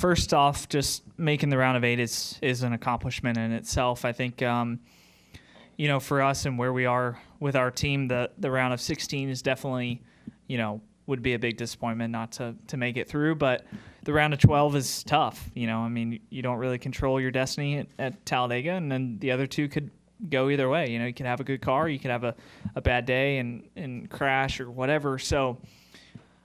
first off, just making the round of 8 is an accomplishment in itself. I think, for us and where we are with our team, the round of 16 is definitely, would be a big disappointment not to make it through. But the round of 12 is tough. You don't really control your destiny at Talladega, and then the other two could go either way. You could have a good car, you could have a bad day and crash or whatever. So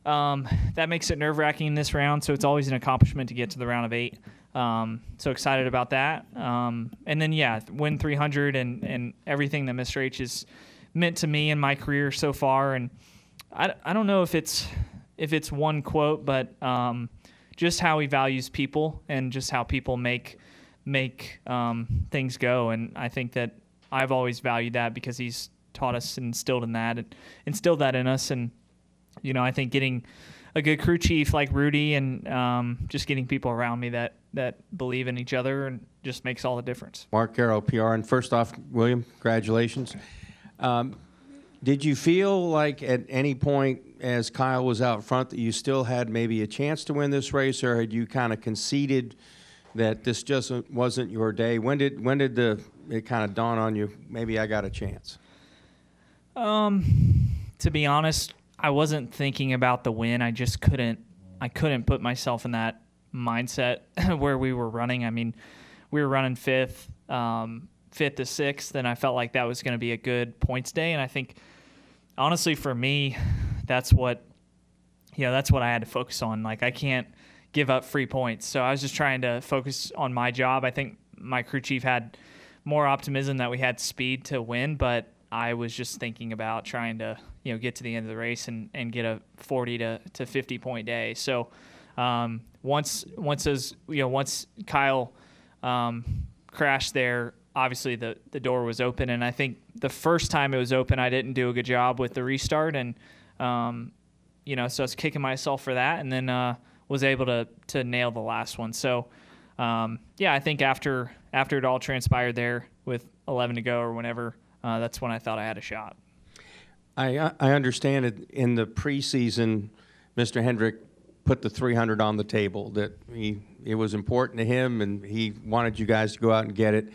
that makes it nerve-wracking in this round. So it's always an accomplishment to get to the round of 8. So excited about that. And then, win 300 and everything that Mr. H has meant to me in my career so far. And I don't know if it's one quote, but just how he values people and just how people make things go. And I think that I've always valued that because he's taught us and instilled that in us. And, I think getting a good crew chief like Rudy and just getting people around me that believe in each other and just makes all the difference. Mark Garrow, PR. And first off, William, congratulations. Did you feel like at any point as Kyle was out front that you still had maybe a chance to win this race, or had you kind of conceded that this just wasn't your day? When did it kind of dawn on you, maybe I got a chance? To be honest, I wasn't thinking about the win. I just couldn't put myself in that mindset where we were running. I mean, we were running fifth to sixth, and I felt like that was going to be a good points day. And I think, honestly, for me, that's what I had to focus on. Like, I can't give up free points. So I was just trying to focus on my job. I think my crew chief had more optimism that we had speed to win, but I was just thinking about trying to, get to the end of the race and get a 40 to 50 point day. So once Kyle crashed there, obviously the door was open, and I think the first time it was open, I didn't do a good job with the restart, and so I was kicking myself for that, and then was able to nail the last one. So I think after it all transpired there with 11 to go or whenever, that's when I thought I had a shot. I understand it in the preseason, Mr. Hendrick put the 300 on the table, that it was important to him and he wanted you guys to go out and get it.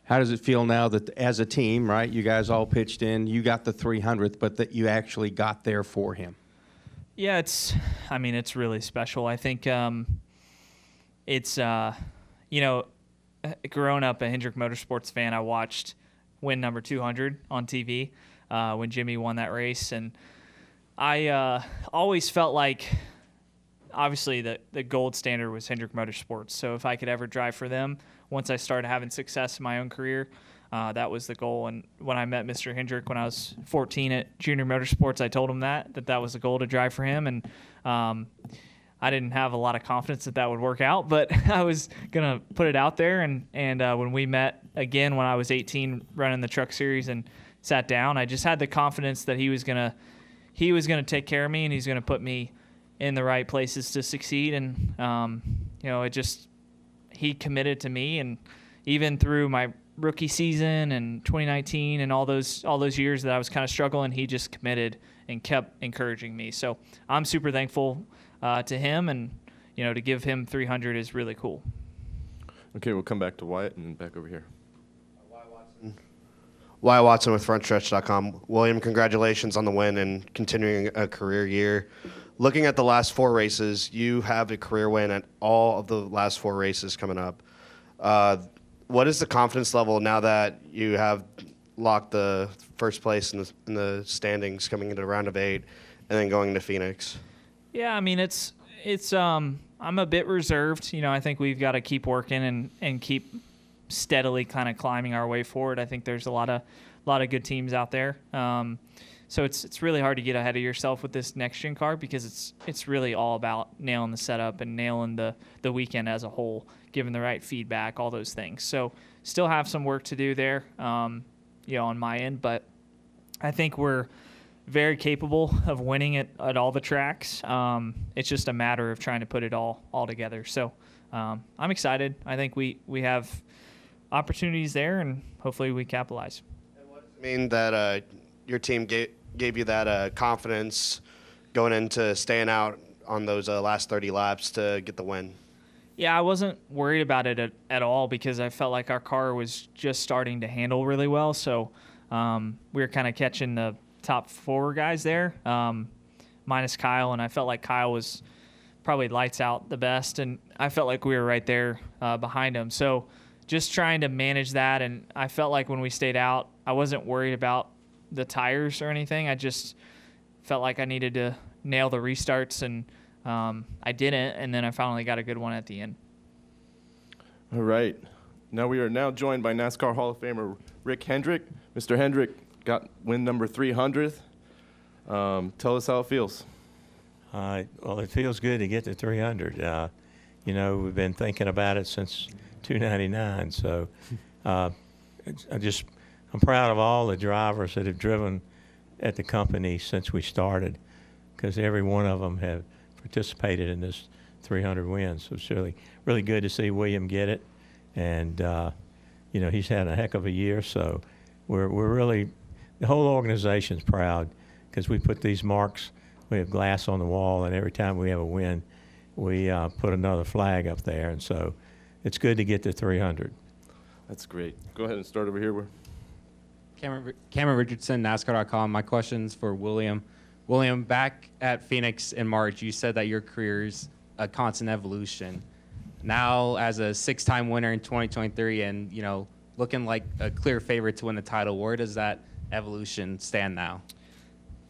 How does it feel now that as a team, right, you guys all pitched in, you got the 300th, but that you actually got there for him? Yeah, it's really special. I think it's, growing up a Hendrick Motorsports fan, I watched win number 200 on TV when Jimmy won that race. And I always felt like, obviously, the gold standard was Hendrick Motorsports. So if I could ever drive for them, once I started having success in my own career, that was the goal. And when I met Mr. Hendrick when I was 14 at Junior Motorsports, I told him that was the goal, to drive for him. And I didn't have a lot of confidence that would work out, but I was going to put it out there. And when we met again when I was 18 running the Truck Series and sat down, I just had the confidence that he was going to take care of me, and he's going to put me in the right places to succeed. And he committed to me, and even through my rookie season and 2019 and all those years that I was kind of struggling, he just committed and kept encouraging me. So I'm super thankful to him, and to give him 300 is really cool. Okay, we'll come back to Wyatt and back over here. Wyatt Watson with FrontStretch.com. William, congratulations on the win and continuing a career year. Looking at the last 4 races, you have a career win at all of the last 4 races coming up. What is the confidence level now that you have locked the first place in the standings coming into the round of 8 and then going to Phoenix? Yeah, it's I'm a bit reserved. I think we've got to keep working and keep steadily kind of climbing our way forward. I think there's a lot of good teams out there. So it's really hard to get ahead of yourself with this next gen car, because it's really all about nailing the setup and nailing the weekend as a whole, giving the right feedback, all those things. So still have some work to do there, on my end, but I think we're very capable of winning at all the tracks. It's just a matter of trying to put it all together. So I'm excited. I think we have opportunities there, and hopefully we capitalize. And what does it mean that your team gave you that confidence going into staying out on those last 30 laps to get the win? Yeah, I wasn't worried about it at all because I felt like our car was just starting to handle really well. So we were kind of catching the top 4 guys there, minus Kyle, and I felt like Kyle was probably lights out the best, and I felt like we were right there behind him. So just trying to manage that, and I felt like when we stayed out, I wasn't worried about the tires or anything. I just felt like I needed to nail the restarts, and I didn't, and then I finally got a good one at the end. All right. Now we are now joined by NASCAR Hall of Famer Rick Hendrick. Mr. Hendrick got win number 300th. Tell us how it feels. Well, it feels good to get to 300. We've been thinking about it since 299. So I'm proud of all the drivers that have driven at the company since we started, because every one of them have participated in this 300 wins. So it's really, really good to see William get it. And, he's had a heck of a year. So we're really, the whole organization's proud because we put these marks. We have glass on the wall, and every time we have a win, we put another flag up there. And so it's good to get to 300. That's great. Go ahead and start over here. Cameron Richardson, NASCAR.com. My question's for William. William, back at Phoenix in March, you said that your career's a constant evolution. Now, as a 6-time winner in 2023 and, looking like a clear favorite to win the title, where does that evolution stand now?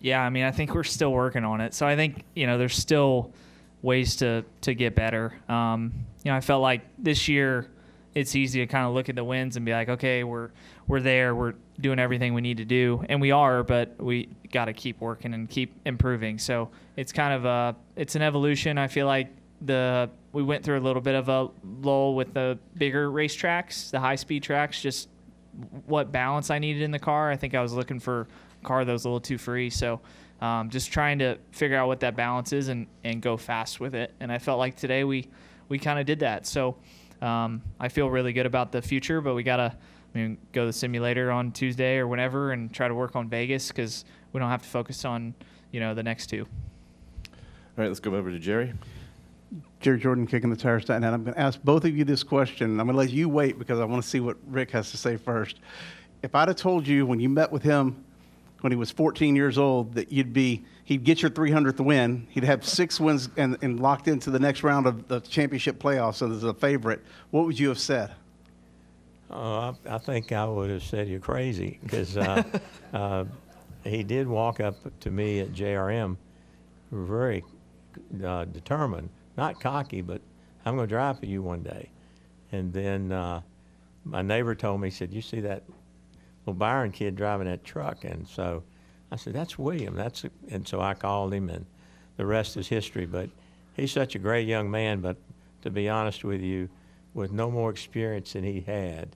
Yeah, I think we're still working on it. So I think, there's still ways to get better. I felt like this year it's easy to kind of look at the wins and be like, okay, we're there, we're doing everything we need to do, and we are, but we got to keep working and keep improving. So it's kind of it's an evolution. I feel like we went through a little bit of a lull with the bigger racetracks, the high-speed tracks, just what balance I needed in the car. I think I was looking for a car that was a little too free. So just trying to figure out what that balance is and go fast with it. And I felt like today we kind of did that. So I feel really good about the future, but we got to go to the simulator on Tuesday or whenever and try to work on Vegas because we don't have to focus on, the next 2. All right, let's go over to Jerry. Jerry Jordan, Kicking the Tires. And I'm going to ask both of you this question. I'm going to let you wait because I want to see what Rick has to say first. If I'd have told you when you met with him when he was 14 years old that he'd get your 300th win, he'd have 6 wins and locked into the next round of the championship playoffs as a favorite, what would you have said? I think I would have said you're crazy because he did walk up to me at JRM very determined, not cocky, but I'm going to drive for you one day. And then my neighbor told me, he said, you see that little Byron kid driving that truck? And so I said, that's William. And so I called him, and the rest is history. But he's such a great young man, but to be honest with you, with no more experience than he had,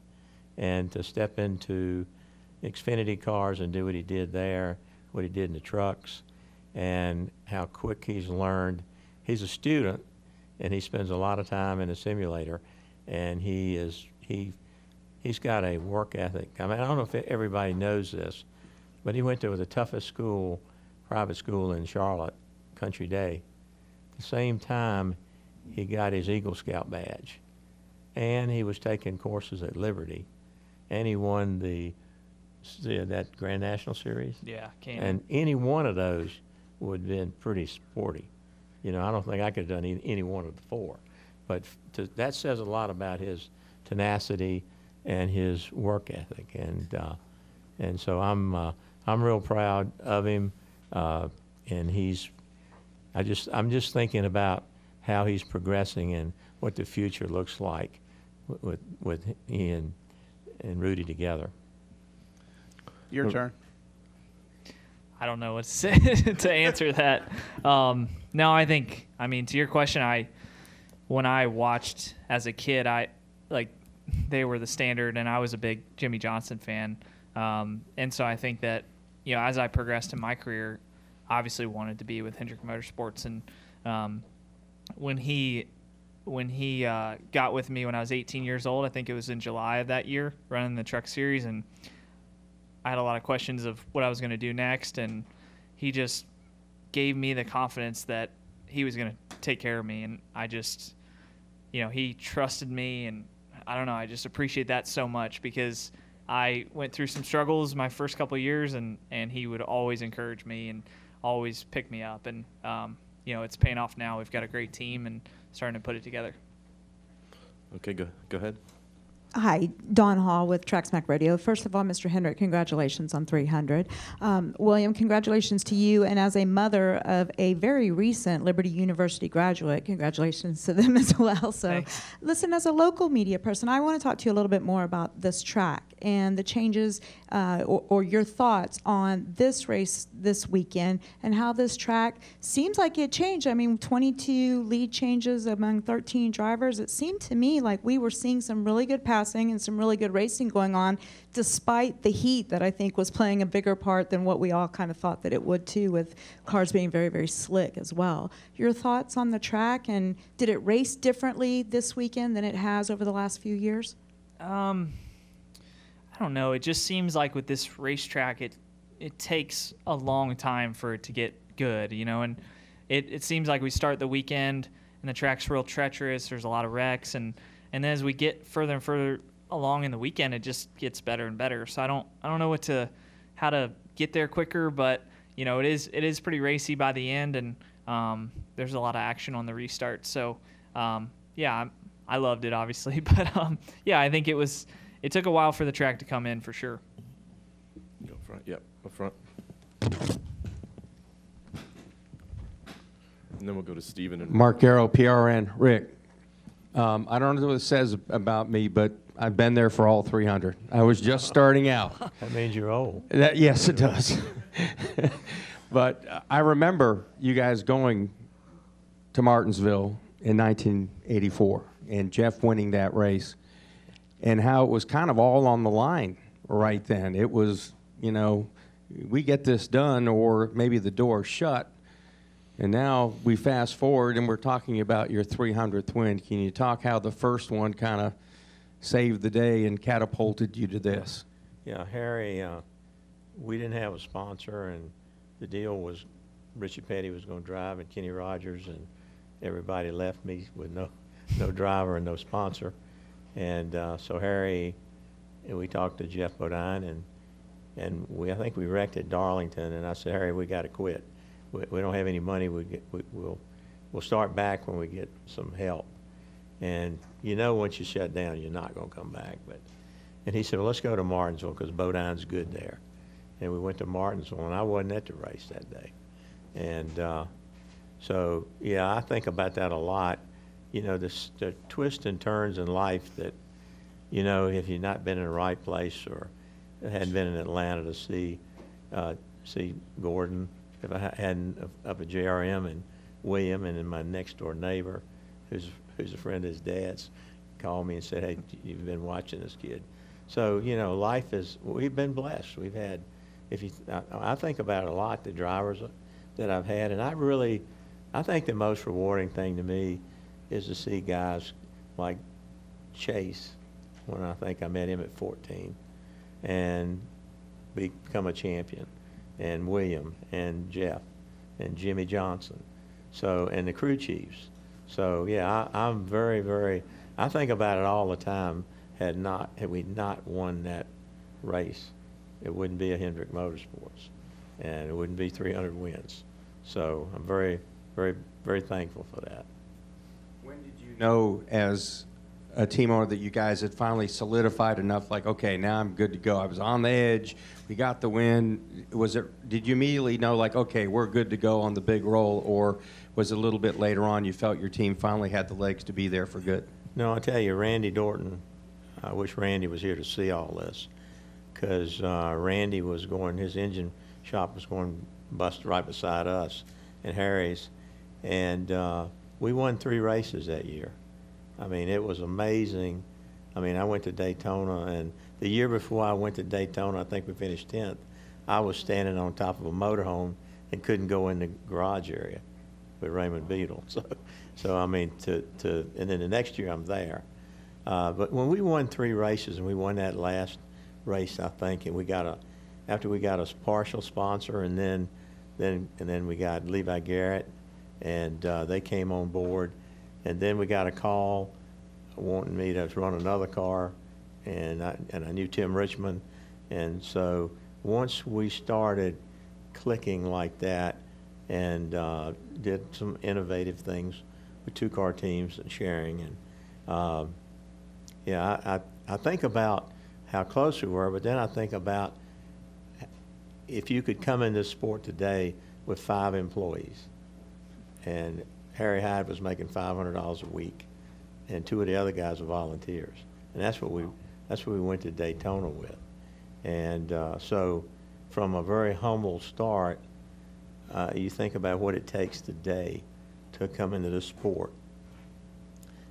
and to step into Xfinity cars and do what he did there, what he did in the trucks, and how quick he's learned. He's a student, and he spends a lot of time in a simulator, and he's got a work ethic. I don't know if everybody knows this, but he went to the toughest school, private school in Charlotte, Country Day. At the same time, he got his Eagle Scout badge, and he was taking courses at Liberty, and he won that Grand National Series. Yeah, and any one of those would have been pretty sporty. I don't think I could have done any one of the 4, but that says a lot about his tenacity and his work ethic, and so I'm real proud of him, and I'm just thinking about how he's progressing and what the future looks like with he and Rudy together. Your turn. I don't know what to say to answer that. No, I think, to your question, when I watched as a kid, they were the standard, and I was a big Jimmy Johnson fan. And so I think that, as I progressed in my career, obviously wanted to be with Hendrick Motorsports. And when he got with me when I was 18 years old, I think it was in July of that year, running the Truck Series, and I had a lot of questions of what I was going to do next, and he just gave me the confidence that he was going to take care of me, and he trusted me, and I don't know, I just appreciate that so much because I went through some struggles my first couple of years, and he would always encourage me and always pick me up. And, it's paying off now. We've got a great team and starting to put it together. Okay, go ahead. Hi, Dawn Hall with TrackSmack Radio. First of all, Mr. Hendrick, congratulations on 300. William, congratulations to you. And as a mother of a very recent Liberty University graduate, congratulations to them as well. So, Thanks. Listen, as a local media person, I want to talk to you a little bit more about this track and the changes or your thoughts on this race this weekend and how this track seems like it changed. I mean, 22 lead changes among 13 drivers. It seemed to me like we were seeing some really good passing and some really good racing going on, despite the heat that I think was playing a bigger part than what we all kind of thought that it would too, with cars being very, very slick as well. Your thoughts on the track, and did it race differently this weekend than it has over the last few years? I don't know. It just seems like with this racetrack, it takes a long time for it to get good, and it seems like we start the weekend and the track's real treacherous. There's a lot of wrecks, and then as we get further and further along in the weekend, it just gets better and better. So I don't know how to get there quicker, but it is pretty racy by the end, and there's a lot of action on the restart. So I loved it obviously, but I think it took a while for the track to come in for sure. Go front. Yep, up front. And then we'll go to Steven and Mark Garrow, PRN. Rick, I don't know what it says about me, but I've been there for all 300. I was just starting out. That means you're old. Yes, it does. But I remember you guys going to Martinsville in 1984 and Jeff winning that race, and how it was kind of all on the line right then. It was, we get this done or maybe the door's shut. And now we fast forward and we're talking about your 300th win. Can you talk how the first one kind of saved the day and catapulted you to this? Yeah, Harry, we didn't have a sponsor, and the deal was Richie Petty was going to drive and Kenny Rogers, and everybody left me with no driver and no sponsor. And so Harry, and we talked to Jeff Bodine, and I think we wrecked at Darlington, and I said, Harry, we got to quit. We don't have any money. We'll start back when we get some help. And once you shut down, you're not going to come back. And he said, well, let's go to Martinsville because Bodine's good there. And we went to Martinsville, and I wasn't at the race that day. And so, I think about that a lot. The twists and turns in life that, if you've not been in the right place or hadn't been in Atlanta to see Gordon, if I hadn't up at JRM and William, and then my next door neighbor, who's a friend of his dad's, called me and said, hey, you've been watching this kid. So, life we've been blessed. We've had, I think about it a lot, the drivers that I've had, and I think the most rewarding thing to me is to see guys like Chase, when I think I met him at 14, and become a champion, and William and Jeff and Jimmy Johnson, and the crew chiefs. So I'm very, very, I think about it all the time. Had we not won that race, it wouldn't be a Hendrick Motorsports, and it wouldn't be 300 wins. So I'm very, very, very thankful for that. When did you know as a team owner that you guys had finally solidified enough, like, okay, now I'm good to go? I was on the edge. We got the win. Did you immediately know, like, okay, we're good to go on the big roll, or was it a little bit later on you felt your team finally had the legs to be there for good? No, I'll tell you, Randy Dorton, I wish Randy was here to see all this, because Randy was his engine shop was going bust right beside us and Harry's, and we won 3 races that year. I mean, it was amazing. I mean, I went to Daytona, and the year before I went to Daytona, I think we finished 10th. I was standing on top of a motorhome and couldn't go in the garage area with Raymond Beadle. So I mean, and then the next year I'm there. But when we won 3 races, and we won that last race, I think, and after we got a partial sponsor, and then we got Levi Garrett, and they came on board, and then we got a call wanting me to run another car, and I knew Tim Richmond. And so once we started clicking like that and did some innovative things with two-car teams and sharing, and I think about how close we were, but then I think about if you could come in this sport today with 5 employees, and Harry Hyde was making $500 a week, and 2 of the other guys were volunteers, and that's what we went to Daytona with. And so from a very humble start, you think about what it takes today to come into this sport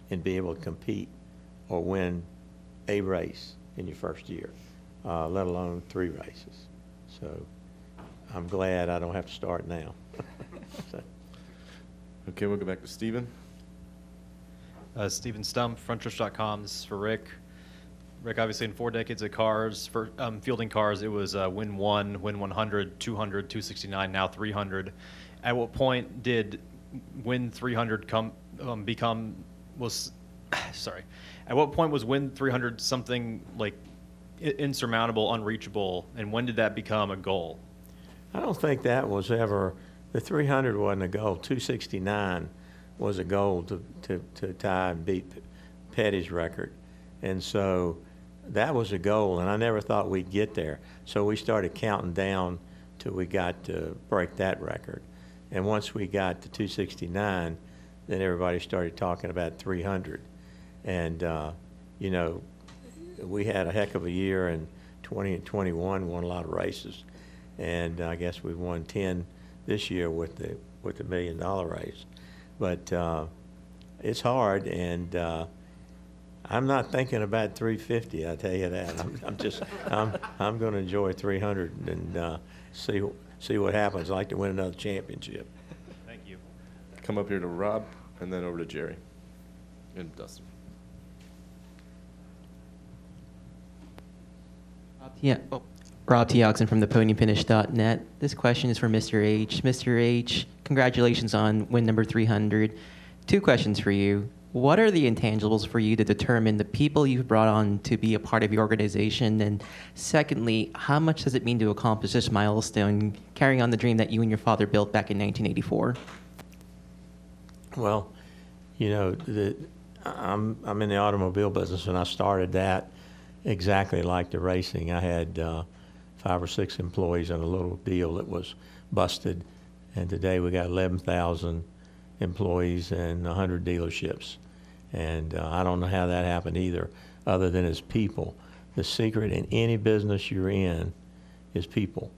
and be able to compete or win a race in your first year, let alone 3 races. So I'm glad I don't have to start now. So. Okay, we'll go back to Stephen. Stephen Stump, frontstretch.com. This is for Rick. Rick, obviously in 4 decades of cars, for fielding cars, it was win 1, win 100, 200, 269, now 300. At what point did win 300 at what point was win 300 something like insurmountable, unreachable, and when did that become a goal? I don't think that was ever, the 300 wasn't a goal. 269 was a goal to tie and beat Petty's record. And so that was a goal, and I never thought we'd get there. So we started counting down till we got to break that record. And once we got to 269, then everybody started talking about 300. And, you know, we had a heck of a year in 20 and 21, won a lot of races. And I guess we've won 10 this year with the $1 million race. But it's hard, and I'm not thinking about 350. I tell you that. I'm going to enjoy 300 and see what happens. I'd like to win another championship. Thank you. Come up here to Rob, and then over to Jerry and Dustin. Yeah. Oh. Rob T. Oxen from thepodiumfinish.net. This question is for Mr. H. Mr. H, congratulations on win number 300. 2 questions for you. What are the intangibles for you to determine the people you've brought on to be a part of your organization? And secondly, how much does it mean to accomplish this milestone, carrying on the dream that you and your father built back in 1984? Well, you know, I'm in the automobile business, and I started that exactly like the racing. I had 5 or 6 employees on a little deal that was busted, and today we got 11,000 employees and 100 dealerships. And I don't know how that happened either, other than it's people. The secret in any business you're in is people.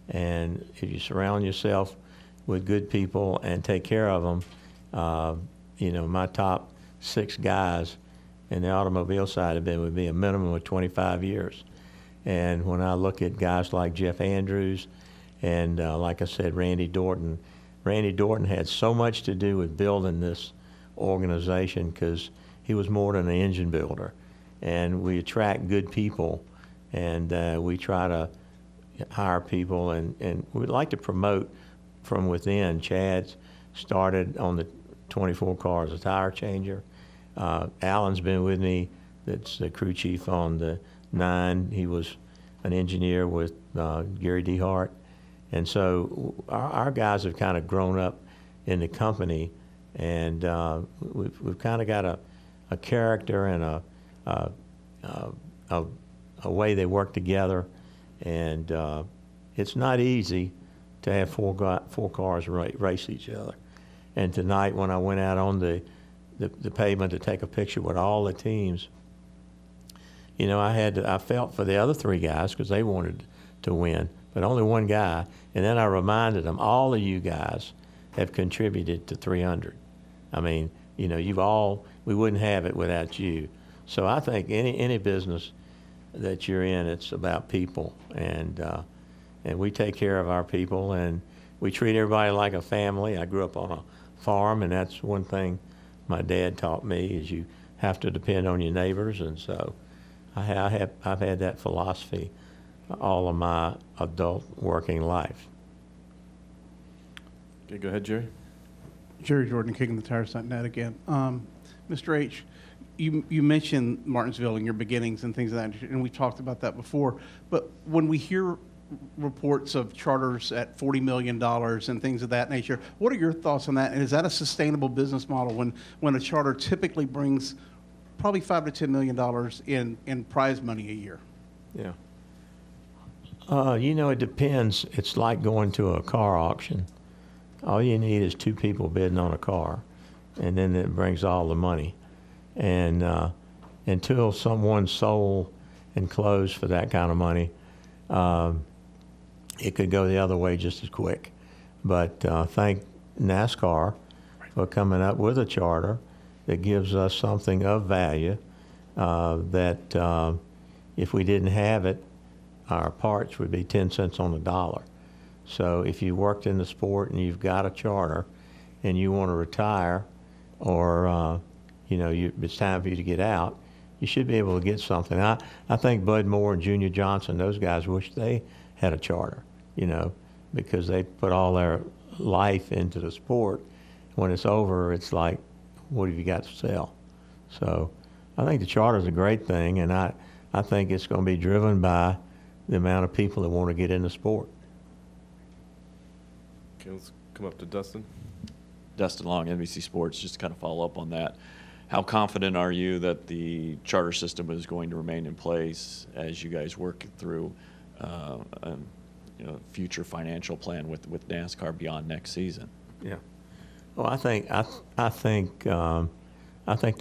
And if you surround yourself with good people and take care of them, you know, my top 6 guys in the automobile side have been with me a minimum of 25 years. And when I look at guys like Jeff Andrews and, like I said, Randy Dorton had so much to do with building this organization because he was more than an engine builder. And we attract good people, and we try to hire people, and we'd like to promote from within. Chad started on the 24 car as a tire changer. Alan's been with me, that's the crew chief on the 9. He was an engineer with Gary DeHart. And so our guys have kind of grown up in the company, and we've kind of got a character and a way they work together. And it's not easy to have four cars race each other. And tonight when I went out on the pavement to take a picture with all the teams, you know, I felt for the other 3 guys because they wanted to win, but only one guy. And then I reminded them, all of you guys have contributed to 300. I mean, you know, we wouldn't have it without you. So I think any business that you're in, it's about people, and we take care of our people, and we treat everybody like a family. I grew up on a farm, and that's one thing my dad taught me, is you have to depend on your neighbors, and so I've had that philosophy all of my adult working life. Okay, go ahead, Jerry. Jerry Jordan, kicking the tires.net again. Mr. H, you mentioned Martinsville and your beginnings and things of that nature, and we talked about that before. But when we hear reports of charters at $40 million and things of that nature, what are your thoughts on that? And is that a sustainable business model when a charter typically brings probably $5 to $10 million in prize money a year? Yeah. It depends. It's like going to a car auction. All you need is two people bidding on a car, and then it brings all the money. And until someone's sold and closed for that kind of money, it could go the other way just as quick. But thank NASCAR for coming up with a charter that gives us something of value that if we didn't have it, our parts would be 10 cents on the dollar. So if you worked in the sport and you've got a charter and you want to retire or it's time for you to get out, you should be able to get something. I think Bud Moore and Junior Johnson, those guys wish they had a charter, because they put all their life into the sport. When it's over, it's like, what have you got to sell? So I think the charter is a great thing, and I think it's going to be driven by the amount of people that want to get in the sport. Okay, let's come up to Dustin. Dustin Long, NBC Sports, just to kind of follow up on that. How confident are you that the charter system is going to remain in place as you guys work through a future financial plan with NASCAR beyond next season? Yeah. Well, I think the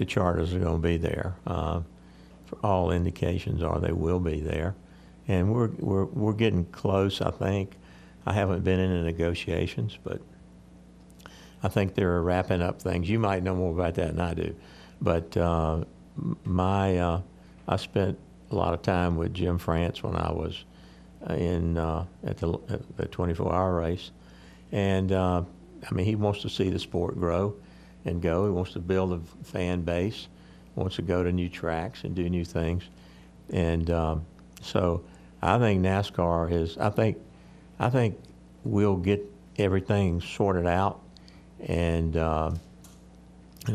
charters are going to be there. For all indications are they will be there, and we're getting close. I think I haven't been in the negotiations, but I think they're wrapping up things. You might know more about that than I do, but I spent a lot of time with Jim France when I was at the 24-hour race, and he wants to see the sport grow and go. He wants to build a fan base, wants to go to new tracks and do new things, and so I think NASCAR is. I think we'll get everything sorted out, and I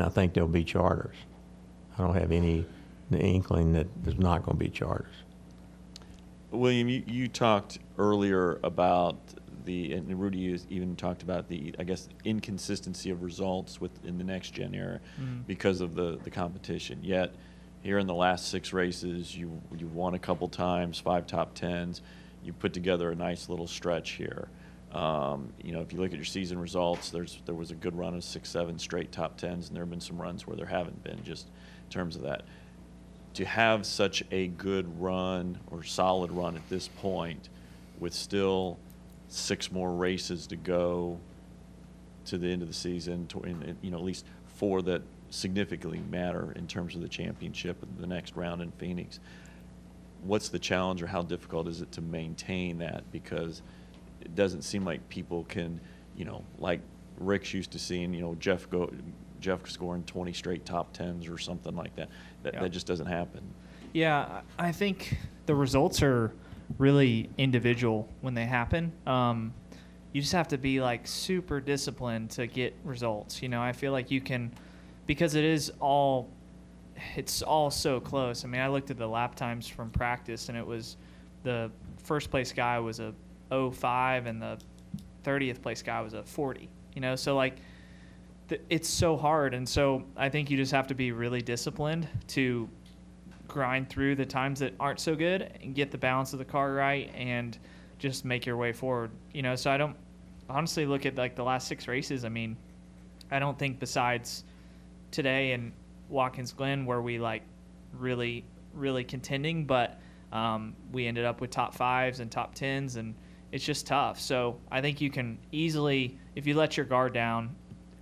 think there'll be charters. I don't have any inkling that there's not going to be charters. William, you talked earlier about and Rudy even talked about the, I guess, inconsistency of results in the next gen era because of the competition. Yet, here in the last 6 races, you won a couple times, 5 top 10s. You put together a nice little stretch here. If you look at your season results, there was a good run of 6, 7 straight top 10s, and there have been some runs where there haven't been, just in terms of that. To have such a good run or solid run at this point with still 6 more races to go to the end of the season, at least 4 that significantly matter in terms of the championship and the next round in Phoenix. What's the challenge, or how difficult is it to maintain that? Because it doesn't seem like people can, like Rick's used to seeing, Jeff scoring 20 straight top 10s or something like that. That just doesn't happen. Yeah, I think the results are really individual when they happen. You just have to be super disciplined to get results. I feel like you can, because it's all so close. I looked at the lap times from practice, and it was the first place guy was a 05 and the 30th place guy was a 40. So it's so hard, and so I think you just have to be really disciplined to grind through the times that aren't so good and get the balance of the car right and just make your way forward. So I don't honestly look at the last 6 races. I don't think besides today and Watkins Glen where we really, really contending, but we ended up with top 5s and top 10s, and it's just tough. So I think you can easily, if you let your guard down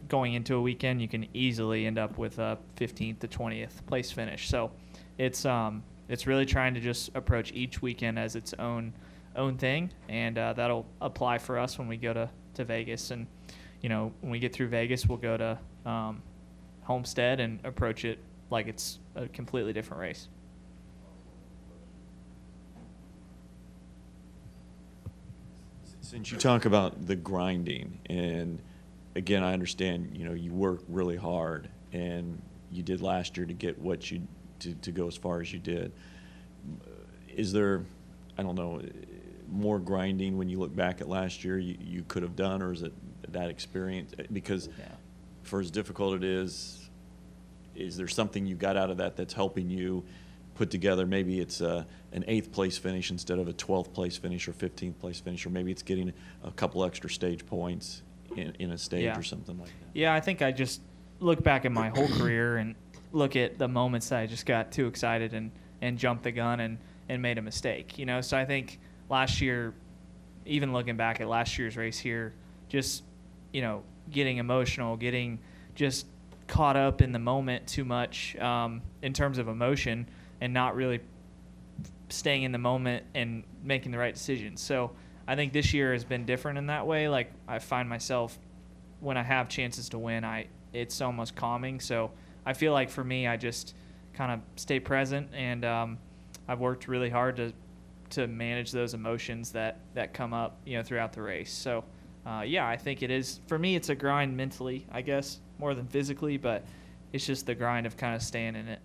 going into a weekend, you can easily end up with a 15th to 20th place finish. So it's really trying to just approach each weekend as its own thing, and that'll apply for us when we go to Vegas. And when we get through Vegas, we'll go to Homestead and approach it like it's a completely different race. Since you talk about the grinding, and again, I understand you work really hard and you did last year to get what you to go as far as you did. Is there, I don't know, more grinding when you look back at last year you could have done, or is it that experience? Because for as difficult it is there something you got out of that that's helping you put together? Maybe it's an 8th place finish instead of a 12th place finish or 15th place finish, or maybe it's getting a couple extra stage points in a stage or something like that. Yeah, I think I just look back at my whole career and look at the moments that I just got too excited and jumped the gun and made a mistake, you know? So I think last year, even looking back at last year's race here, just, you know, getting emotional, getting just caught up in the moment too much in terms of emotion, and not really staying in the moment and making the right decisions. So I think this year has been different in that way. Like, I find myself, when I have chances to win, it's almost calming. So I feel like for me, I just kind of stay present, and I've worked really hard to manage those emotions that come up, you know, throughout the race. So yeah, I think it is, for me, it's a grind mentally, I guess, more than physically, but it's just the grind of kind of staying in it.